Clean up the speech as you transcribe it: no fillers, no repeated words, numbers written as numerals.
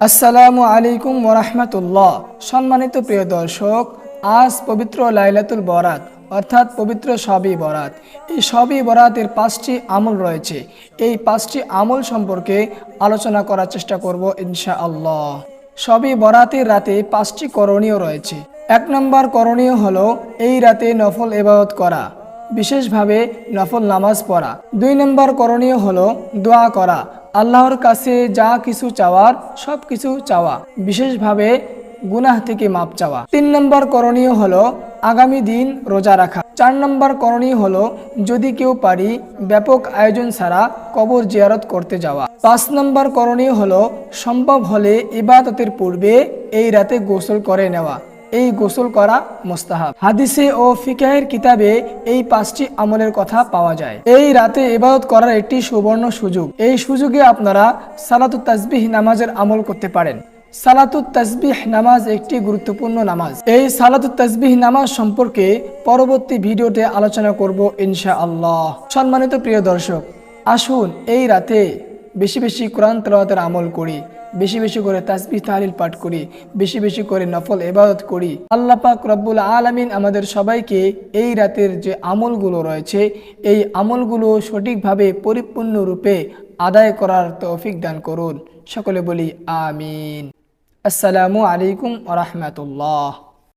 আসসালামু আলাইকুম ওয়া রাহমাতুল্লাহ। সম্মানিত প্রিয় দর্শক, আজ পবিত্র লাইলাতুল বরাত অর্থাৎ পবিত্র শবে বরাত। এই শবে বরাতের 5টি আমল রয়েছে। এই 5টি আমল সম্পর্কে আলোচনা করার চেষ্টা করব ইনশাআল্লাহ। শবে বরাতের রাতে 5টি করণীয় রয়েছে। 1 নম্বর করণীয় হলো এই রাতে নফল ইবাদত করা, বিশেষভাবে নফল নামাজ পড়া। 2 নম্বর করণীয় হলো দোয়া করা, আল্লাহর কাছে যা কিছু চাওয়ার সব কিছু চাওয়া, বিশেষভাবে গুনাহ থেকে মাপ চাওয়া। 3 নম্বর করণীয় হলো আগামী দিন রোজা রাখা। 4 নম্বর করণীয় হলো যদি কেউ পারি ব্যাপক আয়োজন ছাড়া কবর জিয়ারত করতে যাওয়া। 5 নম্বর করণীয় হলো সম্ভব হলে ইবাদতের পূর্বে এই রাতে গোসল করে নেওয়া। এই গোসল করা মুস্তাহাব। হাদিসে ও ফিকাহের কিতাবে এই 5টি আমলের কথা পাওয়া যায়। এই রাতে ইবাদত করার একটি সুবর্ণ সুযোগ। এই সুযোগে আপনারা সালাতুত তাসবিহ নামাজের আমল করতে পারেন। সালাতুত তাসবিহ নামাজ একটি গুরুত্বপূর্ণ নামাজ। এই সালাতুত তাসবিহ নামাজ সম্পর্কে পরবর্তী ভিডিওতে আলোচনা করব ইনশাআল্লাহ। সম্মানিত প্রিয় দর্শক, আসুন এই রাতে বেশি বেশি কোরআন তেলাওয়াতের আমল করি, বেশি বেশি করে তাসবিহ তাহলিল পাঠ করি, বেশি বেশি করে নফল ইবাদত করি। আল্লাহ পাক রব্বুল আলামিন আমাদের সবাইকে এই রাতের যে আমলগুলো রয়েছে এই আমলগুলো সঠিকভাবে পরিপূর্ণরূপে আদায় করার তৌফিক দান করুন। সকলে বলি আমিন। আসসালামু আলাইকুম ওয়া রাহমাতুল্লাহ।